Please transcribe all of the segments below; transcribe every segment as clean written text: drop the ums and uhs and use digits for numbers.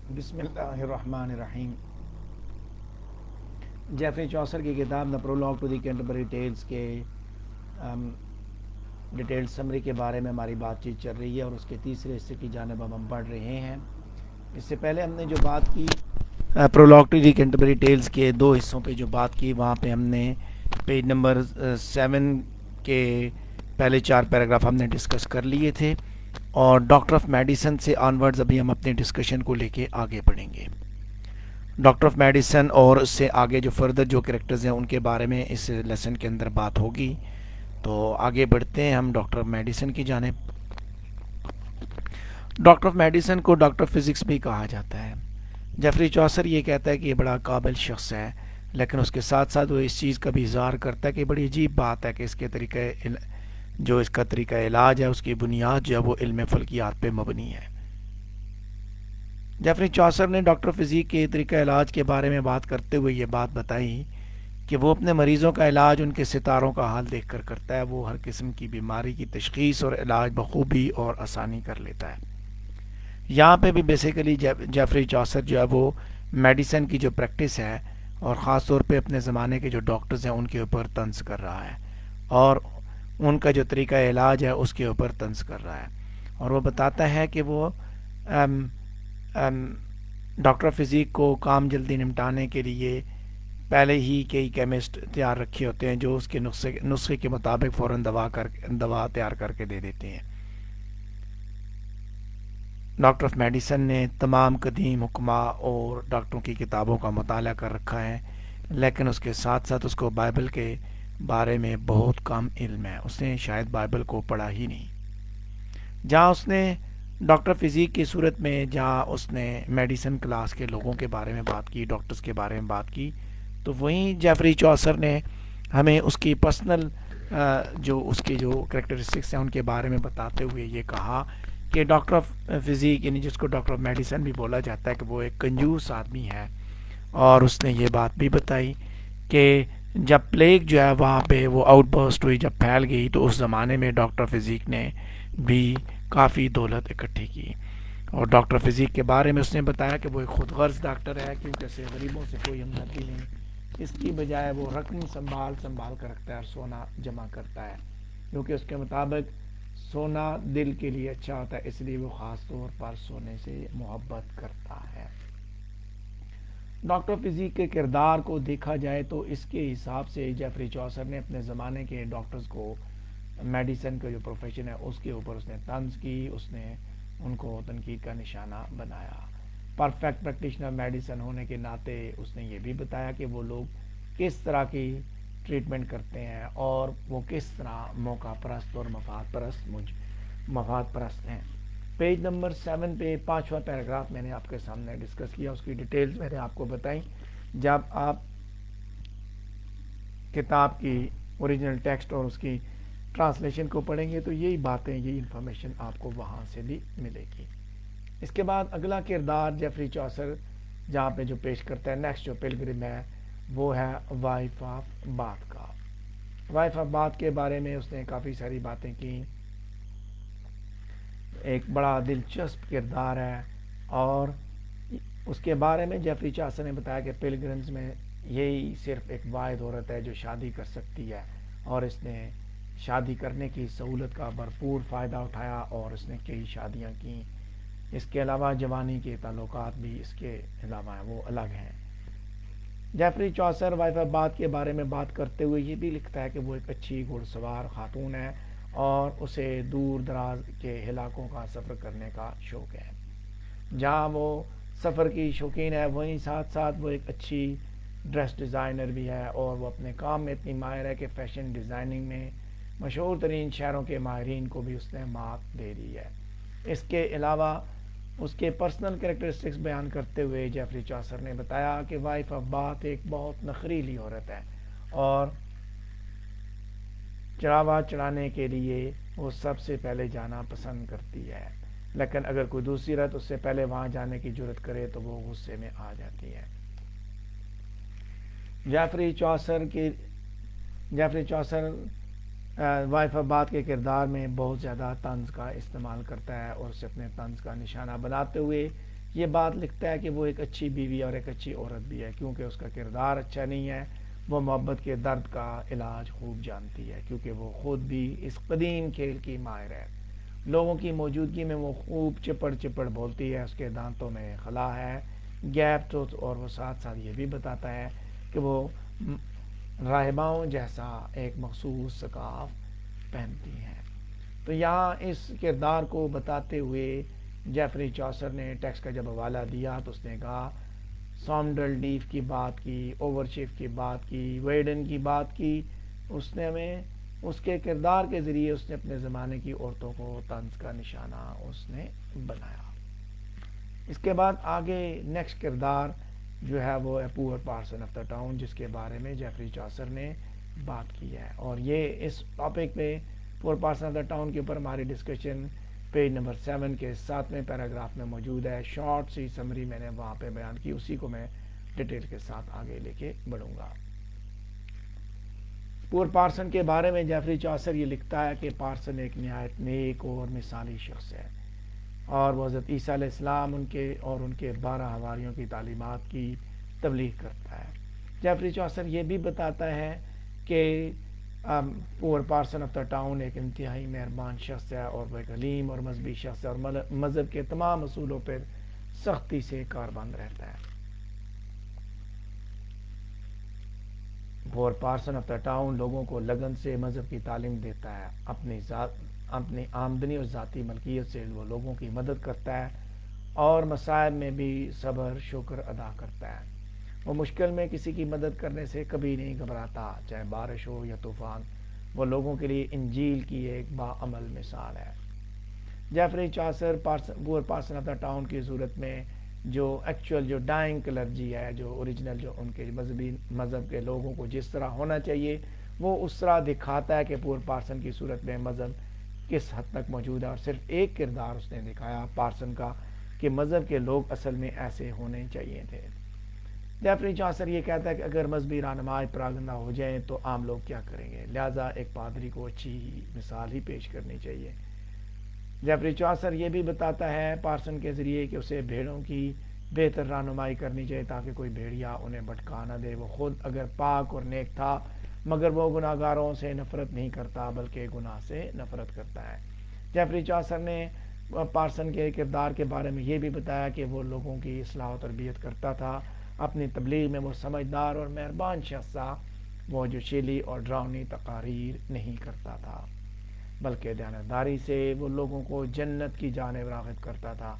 بسم اللہ الرحمن الرحیم۔ جیفری چوسر کی کتاب the prologue to the Canterbury tells کے ڈیٹیل سمری کے بارے میں ہماری بات چیت چل رہی ہے اور اس کے تیسرے حصے کی جانب اب ہم بڑھ رہے ہیں۔ اس سے پہلے ہم نے جو بات کی prologue to the Canterbury tells کے دو حصوں پہ جو بات کی، وہاں پہ ہم نے پیج نمبر 7 کے پہلے 4 پیراگراف ہم نے ڈسکس کر لیے تھے، اور ڈاکٹر آف میڈیسن سے آنورڈز ابھی ہم اپنے ڈسکشن کو لے کے آگے بڑھیں گے۔ ڈاکٹر آف میڈیسن اور اس سے آگے جو فردر جو کریکٹرز ہیں ان کے بارے میں اس لیسن کے اندر بات ہوگی، تو آگے بڑھتے ہیں ہم ڈاکٹر آف میڈیسن کی جانب۔ ڈاکٹر آف میڈیسن کو ڈاکٹر آف فزکس بھی کہا جاتا ہے۔ جیفری چوسر یہ کہتا ہے کہ یہ بڑا قابل شخص ہے، لیکن اس کے ساتھ ساتھ وہ اس چیز کا بھی اظہار کرتا ہے کہ بڑی عجیب بات ہے کہ اس کا طریقہ علاج ہے، اس کی بنیاد جو ہے وہ علم فلکیات پہ مبنی ہے۔ جیفری چوسر نے ڈاکٹر فزیک کے طریقہ علاج کے بارے میں بات کرتے ہوئے یہ بات بتائی کہ وہ اپنے مریضوں کا علاج ان کے ستاروں کا حال دیکھ کر کرتا ہے۔ وہ ہر قسم کی بیماری کی تشخیص اور علاج بخوبی اور آسانی کر لیتا ہے۔ یہاں پہ بھی بیسیکلی جیفری چوسر جو ہے وہ میڈیسن کی جو پریکٹس ہے اور خاص طور پہ اپنے زمانے کے جو ڈاکٹرز ہیں ان کے اوپر طنز کر رہا ہے، اور ان کا جو طریقہ علاج ہے اس کے اوپر طنز کر رہا ہے، اور وہ بتاتا ہے کہ وہ ڈاکٹر فزیک کو کام جلدی نمٹانے کے لیے پہلے ہی کئی کیمسٹ تیار رکھے ہوتے ہیں جو اس کے نسخے کے مطابق فوراً دوا تیار کر کے دے دیتے ہیں۔ ڈاکٹر آف میڈیسن نے تمام قدیم حکماء اور ڈاکٹروں کی کتابوں کا مطالعہ کر رکھا ہے، لیکن اس کے ساتھ ساتھ اس کو بائبل کے بارے میں بہت کم علم ہے۔ اس نے شاید بائبل کو پڑھا ہی نہیں۔ جہاں اس نے ڈاکٹر فزیک کی صورت میں جہاں اس نے میڈیسن کلاس کے لوگوں کے بارے میں بات کی، ڈاکٹرز کے بارے میں بات کی، تو وہیں جیفری چوسر نے ہمیں اس کی پرسنل اس کی جو کریکٹرسٹکس ہیں ان کے بارے میں بتاتے ہوئے یہ کہا کہ ڈاکٹر آف فزیک، یعنی جس کو ڈاکٹر آف میڈیسن بھی بولا جاتا ہے، کہ وہ ایک کنجوس آدمی ہے۔ اور اس نے یہ بات بھی بتائی کہ جب پلیگ جو ہے وہاں پہ وہ آؤٹ برسٹ ہوئی، جب پھیل گئی، تو اس زمانے میں ڈاکٹر فزیک نے بھی کافی دولت اکٹھی کی۔ اور ڈاکٹر فزیک کے بارے میں اس نے بتایا کہ وہ ایک خود غرض ڈاکٹر ہے، کیونکہ اسے غریبوں سے کوئی ہمدردی نہیں، اس کی بجائے وہ رقم سنبھال کر رکھتا ہے اور سونا جمع کرتا ہے، کیونکہ اس کے مطابق سونا دل کے لیے اچھا ہوتا ہے، اس لیے وہ خاص طور پر سونے سے محبت کرتا ہے۔ ڈاکٹر فزیک کے کردار کو دیکھا جائے تو اس کے حساب سے جیفری چوسر نے اپنے زمانے کے ڈاکٹرز کو میڈیسن کا جو پروفیشن ہے اس کے اوپر اس نے طنز کی، اس نے ان کو تنقید کا نشانہ بنایا۔ پرفیکٹ پریکٹیشنر میڈیسن ہونے کے ناطے اس نے یہ بھی بتایا کہ وہ لوگ کس طرح کی ٹریٹمنٹ کرتے ہیں اور وہ کس طرح موقع پرست اور مفاد پرست ہیں۔ پیج نمبر 7 پہ 5واں پیراگراف میں نے آپ کے سامنے ڈسکس کیا، اس کی ڈیٹیلز میں نے آپ کو بتائیں۔ جب آپ کتاب کی اوریجنل ٹیکسٹ اور اس کی ٹرانسلیشن کو پڑھیں گے تو یہی باتیں، یہی انفارمیشن آپ کو وہاں سے بھی ملے گی۔ اس کے بعد اگلا کردار جیفری چوسر جہاں پہ جو پیش کرتا ہے، نیکسٹ جو پلگرم ہے وہ ہے وائف آف باتھ کا۔ وائف آف باتھ کے بارے میں اس نے کافی ساری باتیں کی۔ ایک بڑا دلچسپ کردار ہے، اور اس کے بارے میں جیفری چوسر نے بتایا کہ پلگرمز میں یہی صرف ایک واحد عورت ہے جو شادی کر سکتی ہے، اور اس نے شادی کرنے کی سہولت کا بھرپور فائدہ اٹھایا اور اس نے کئی شادیاں کیں۔ اس کے علاوہ جوانی کے تعلقات بھی اس کے علاوہ ہیں، وہ الگ ہیں۔ جیفری چوسر وائف آف باتھ کے بارے میں بات کرتے ہوئے یہ بھی لکھتا ہے کہ وہ ایک اچھی گھڑ سوار خاتون ہے اور اسے دور دراز کے علاقوں کا سفر کرنے کا شوق ہے۔ جہاں وہ سفر کی شوقین ہے، وہیں ساتھ ساتھ وہ ایک اچھی ڈریس ڈیزائنر بھی ہے، اور وہ اپنے کام میں اتنی ماہر ہے کہ فیشن ڈیزائننگ میں مشہور ترین شہروں کے ماہرین کو بھی اس نے مات دے دی ہے۔ اس کے علاوہ اس کے پرسنل کریکٹرسٹکس بیان کرتے ہوئے جیفری چوسر نے بتایا کہ وائف آف باتھ ایک بہت نخریلی عورت ہے، اور چڑھاوا چڑھانے کے لیے وہ سب سے پہلے جانا پسند کرتی ہے، لیکن اگر کوئی دوسری عورت اس سے پہلے وہاں جانے کی جرت کرے تو وہ غصے میں آ جاتی ہے۔ جیفری چوسر وائف آف باتھ کے کردار میں بہت زیادہ طنز کا استعمال کرتا ہے، اور اسے اپنے طنز کا نشانہ بناتے ہوئے یہ بات لکھتا ہے کہ وہ ایک اچھی بیوی اور ایک اچھی عورت بھی ہے، کیونکہ اس کا کردار اچھا نہیں ہے۔ وہ محبت کے درد کا علاج خوب جانتی ہے، کیونکہ وہ خود بھی اس قدیم کھیل کی ماہر ہے۔ لوگوں کی موجودگی میں وہ خوب چپڑ چپڑ بولتی ہے، اس کے دانتوں میں خلا ہے، گیپ ٹوتھ، اور وہ ساتھ ساتھ یہ بھی بتاتا ہے کہ وہ راہباؤں جیسا ایک مخصوص سکارف پہنتی ہیں۔ تو یہاں اس کردار کو بتاتے ہوئے جیفری چوسر نے ٹیکسٹ کا جب حوالہ دیا تو اس نے کہا سامڈل ڈیف کی بات کی، اوورشیف کی بات کی، ویڈن کی بات کی۔ اس نے ہمیں اس کے کردار کے ذریعے اس نے اپنے زمانے کی عورتوں کو طنز کا نشانہ اس نے بنایا۔ اس کے بعد آگے نیکسٹ کردار جو ہے وہ ہے پور پارسن آف دا ٹاؤن، جس کے بارے میں جیفری چوسر نے بات کی ہے، اور یہ اس ٹاپک پہ پور پارسن آف دا ٹاؤن کے اوپر ہماری ڈسکشن پیج نمبر 7 کے 7ویں پیراگراف میں موجود ہے۔ شارٹ سی سمری میں نے وہاں پہ بیان کی، اسی کو میں ڈیٹیل کے ساتھ آگے لے کے بڑھوں گا۔ پور پارسن کے بارے میں جیفری چوسر یہ لکھتا ہے کہ پارسن ایک نہایت نیک اور مثالی شخص ہے، اور وہ حضرت عیسیٰ علیہ السلام ان کے 12 حواریوں کی تعلیمات کی تبلیغ کرتا ہے۔ جیفری چوسر یہ بھی بتاتا ہے کہ پور پارسن آف دا ٹاؤن ایک انتہائی مہربان شخص ہے، اور وہ ایک حلیم اور مذہبی شخص ہے، اور مذہب کے تمام اصولوں پر سختی سے کاربند رہتا ہے۔ پور پارسن آف دا ٹاؤن لوگوں کو لگن سے مذہب کی تعلیم دیتا ہے، اپنی آمدنی اور ذاتی ملکیت سے وہ لوگوں کی مدد کرتا ہے، اور مصائب میں بھی صبر شکر ادا کرتا ہے۔ وہ مشکل میں کسی کی مدد کرنے سے کبھی نہیں گھبراتا، چاہے بارش ہو یا طوفان۔ وہ لوگوں کے لیے انجیل کی ایک باعمل مثال ہے۔ جیفری چوسر پور پارسن آف دا ٹاؤن کی صورت میں جو ایکچوئل جو ڈائنگ کلرجی ہے، جو اوریجنل جو ان کے مذہب کے لوگوں کو جس طرح ہونا چاہیے وہ اس طرح دکھاتا ہے کہ پور پارسن کی صورت میں مذہب کس حد تک موجود ہے، اور صرف ایک کردار اس نے دکھایا پارسن کا کہ مذہب کے لوگ اصل میں ایسے ہونے چاہیے تھے۔ جیفری چوسر یہ کہتا ہے کہ اگر مذہبی رہنمائی پراگندہ ہو جائیں تو عام لوگ کیا کریں گے، لہٰذا ایک پادری کو اچھی مثال ہی پیش کرنی چاہیے۔ جیفری چوسر یہ بھی بتاتا ہے پارسن کے ذریعے کہ اسے بھیڑوں کی بہتر رہنمائی کرنی چاہیے تاکہ کوئی بھیڑیا انہیں بھٹکا نہ دے۔ وہ خود اگر پاک اور نیک تھا مگر وہ گناہ گاروں سے نفرت نہیں کرتا بلکہ گناہ سے نفرت کرتا ہے۔ جیفری چوسر نے پارسن کے کردار کے بارے میں یہ بھی بتایا کہ وہ لوگوں کی اصلاح و تربیت کرتا تھا۔ اپنی تبلیغ میں وہ سمجھدار اور مہربان شخص تھا، وہ جو شیلی اور ڈراؤنی تقاریر نہیں کرتا تھا بلکہ دیانتداری سے وہ لوگوں کو جنت کی جانب راغب کرتا تھا،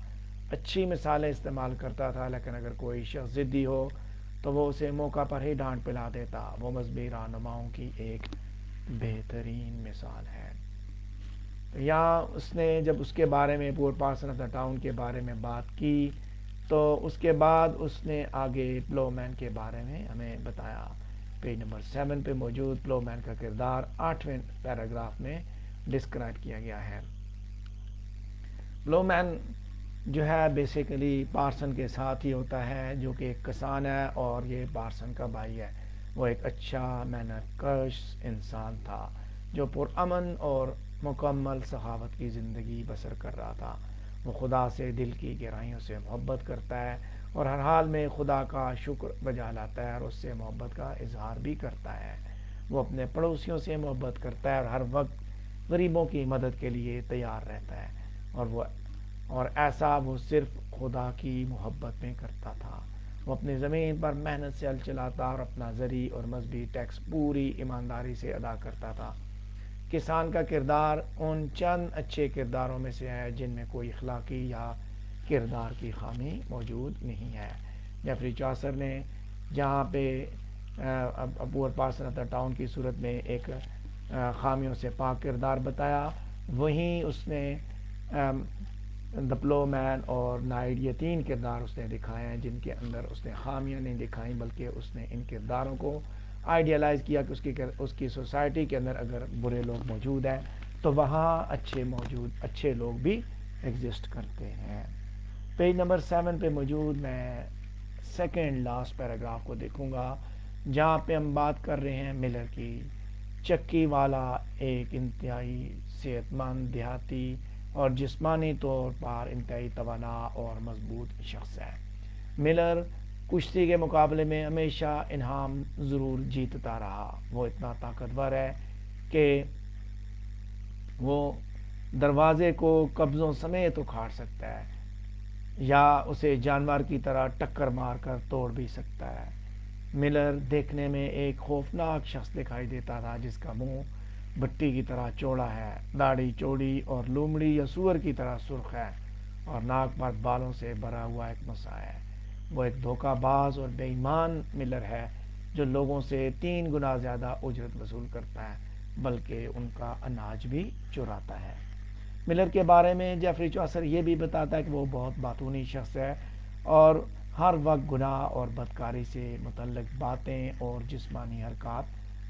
اچھی مثالیں استعمال کرتا تھا، لیکن اگر کوئی شخص ضدی ہو تو وہ اسے موقع پر ہی ڈانٹ پلا دیتا۔ وہ مذہبی رہنماؤں کی ایک بہترین مثال ہے۔ یہاں اس نے جب اس کے بارے میں پور پارسن آف دا ٹاؤن کے بارے میں بات کی تو اس کے بعد اس نے آگے پلو مین کے بارے میں ہمیں بتایا۔ پیج نمبر 7 پہ موجود پلو مین کا کردار 8ویں پیراگراف میں ڈسکرائب کیا گیا ہے۔ پلو مین جو ہے بیسیکلی پارسن کے ساتھ ہی ہوتا ہے، جو کہ ایک کسان ہے اور یہ پارسن کا بھائی ہے۔ وہ ایک اچھا محنت کش انسان تھا جو پرامن اور مکمل سخاوت کی زندگی بسر کر رہا تھا۔ وہ خدا سے دل کی گہرائیوں سے محبت کرتا ہے اور ہر حال میں خدا کا شکر بجا لاتا ہے اور اس سے محبت کا اظہار بھی کرتا ہے۔ وہ اپنے پڑوسیوں سے محبت کرتا ہے اور ہر وقت غریبوں کی مدد کے لیے تیار رہتا ہے، اور ایسا وہ صرف خدا کی محبت میں کرتا تھا۔ وہ اپنی زمین پر محنت سے ہل چلاتا اور اپنا زرعی اور مذہبی ٹیکس پوری ایمانداری سے ادا کرتا تھا۔ کسان کا کردار ان چند اچھے کرداروں میں سے ہے جن میں کوئی اخلاقی یا کردار کی خامی موجود نہیں ہے۔ جیفری چوسر نے جہاں پہ پور پارسن آف دا ٹاؤن کی صورت میں ایک خامیوں سے پاک کردار بتایا، وہیں اس نے دا پلو مین اور نائٹ یہ 3 کردار اس نے دکھائے ہیں جن کے اندر اس نے خامیاں نہیں دکھائیں بلکہ اس نے ان کرداروں کو آئیڈیالائز کیا کہ اس کی سوسائٹی کے اندر اگر برے لوگ موجود ہیں تو وہاں اچھے لوگ بھی ایگزسٹ کرتے ہیں۔ پیج نمبر 7 پہ موجود میں سیکنڈ لاسٹ پیراگراف کو دیکھوں گا جہاں پہ ہم بات کر رہے ہیں ملر کی۔ چکی والا ایک انتہائی صحت مند دیہاتی اور جسمانی طور پر انتہائی توانا اور مضبوط شخص ہے۔ ملر کشتی کے مقابلے میں ہمیشہ انعام ضرور جیتتا رہا۔ وہ اتنا طاقتور ہے کہ وہ دروازے کو قبضوں سمیت اکھاڑ سکتا ہے یا اسے جانور کی طرح ٹکر مار کر توڑ بھی سکتا ہے۔ ملر دیکھنے میں ایک خوفناک شخص دکھائی دیتا تھا جس کا منہ بٹی کی طرح چوڑا ہے، داڑھی چوڑی اور لومڑی یا سور کی طرح سرخ ہے، اور ناک پر بالوں سے بھرا ہوا ایک مسا ہے۔ وہ ایک دھوکہ باز اور بے ایمان ملر ہے جو لوگوں سے 3 گنا زیادہ اجرت وصول کرتا ہے، بلکہ ان کا اناج بھی چراتا ہے۔ ملر کے بارے میں جیفری چوسر یہ بھی بتاتا ہے کہ وہ بہت باطونی شخص ہے اور ہر وقت گناہ اور بدکاری سے متعلق باتیں اور جسمانی حرکات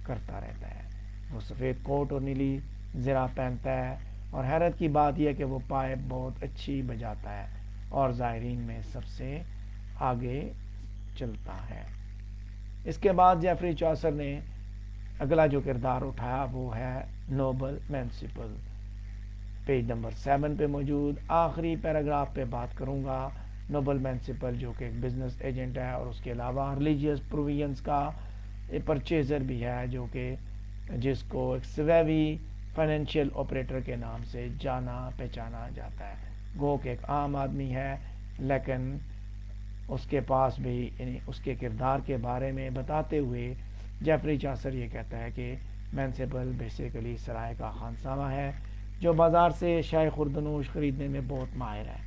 کرتا رہتا ہے۔ وہ سفید کوٹ اور نیلی زرہ پہنتا ہے، اور حیرت کی بات یہ ہے کہ وہ پائپ بہت اچھی بجاتا ہے اور ظاہرین میں سب سے آگے چلتا ہے۔ اس کے بعد جیفری چوسر نے اگلا جو کردار اٹھایا وہ ہے نوبل مینسپل۔ پیج نمبر 7 پہ موجود آخری پیراگراف پہ بات کروں گا۔ نوبل مینسپل جو کہ ایک بزنس ایجنٹ ہے اور اس کے علاوہ ریلیجیس پروویژنس کا پرچیزر بھی ہے، جو کہ جس کو ایک سویوی فائنینشیل آپریٹر کے نام سے جانا پہچانا جاتا ہے۔ گو کہ ایک عام آدمی ہے، لیکن اس کے پاس بھی یعنی اس کے کردار کے بارے میں بتاتے ہوئے جیفری چوسر یہ کہتا ہے کہ مینسپل بیسیکلی سرائے کا خانسامہ ہے جو بازار سے شائع خوردنوش خریدنے میں بہت ماہر ہے۔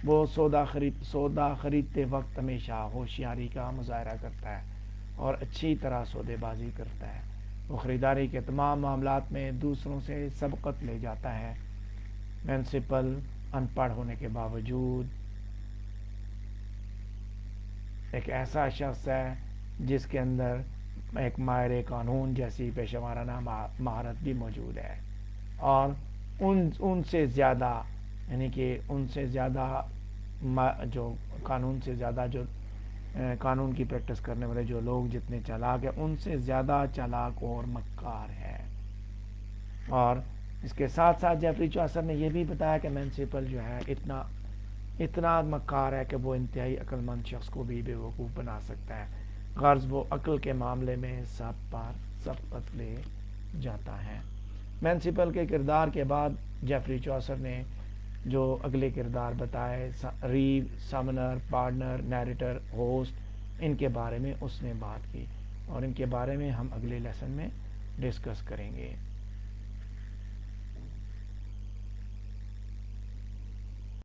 وہ سودا خریدتے وقت ہمیشہ ہوشیاری کا مظاہرہ کرتا ہے اور اچھی طرح سودے بازی کرتا ہے۔ وہ خریداری کے تمام معاملات میں دوسروں سے سبقت لے جاتا ہے۔ مینسپل ان پڑھ ہونے کے باوجود ایک ایسا شخص ہے جس کے اندر ایک ماہر قانون جیسی پیشہ ورانہ مہارت بھی موجود ہے، اور ان سے زیادہ یعنی کہ ان سے زیادہ جو قانون سے زیادہ جو قانون کی پریکٹس کرنے والے جو لوگ جتنے چالاک ہیں ان سے زیادہ چالاک اور مکار ہے۔ اور اس کے ساتھ ساتھ جیفری چوسر نے یہ بھی بتایا کہ مینسپل جو ہے اتنا مکار ہے کہ وہ انتہائی عقل مند شخص کو بھی بے وقوف بنا سکتا ہے، غرض وہ عقل کے معاملے میں سب پر سبقت لے جاتا ہے۔ مینسپل کے کردار کے بعد جیفری چوسر نے جو اگلے کردار بتائے، ریو، سامنر، پارٹنر، نیریٹر، ہوسٹ، ان کے بارے میں اس نے بات کی، اور ان کے بارے میں ہم اگلے لیسن میں ڈسکس کریں گے۔